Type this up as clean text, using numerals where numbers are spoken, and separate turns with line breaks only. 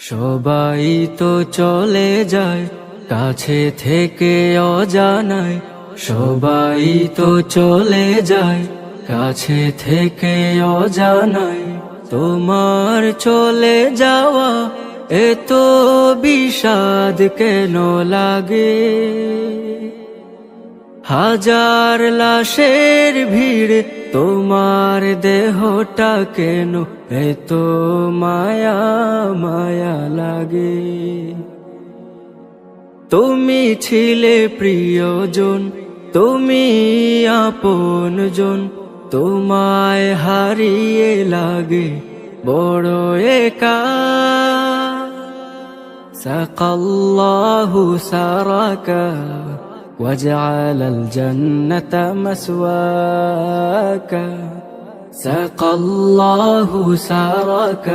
সবাই তো চলে যায় কাছে থেকে অজানায়, সবাই তো চলে যায় কাছে থেকে অজানায়। তোমার চলে যাওয়া এত বিষাদ কেন লাগে? হাজার লাশের ভিড় তোমার দেহটা কেন এত মায়া মায়া লাগে? তুমি ছিলে প্রিয়জন, তুমি আপনজন, তোমায় হারিয়ে লাগে বড় একা। সাকাল্লাহু সারাকা وجعل الجنة مسواك. سقى الله سارك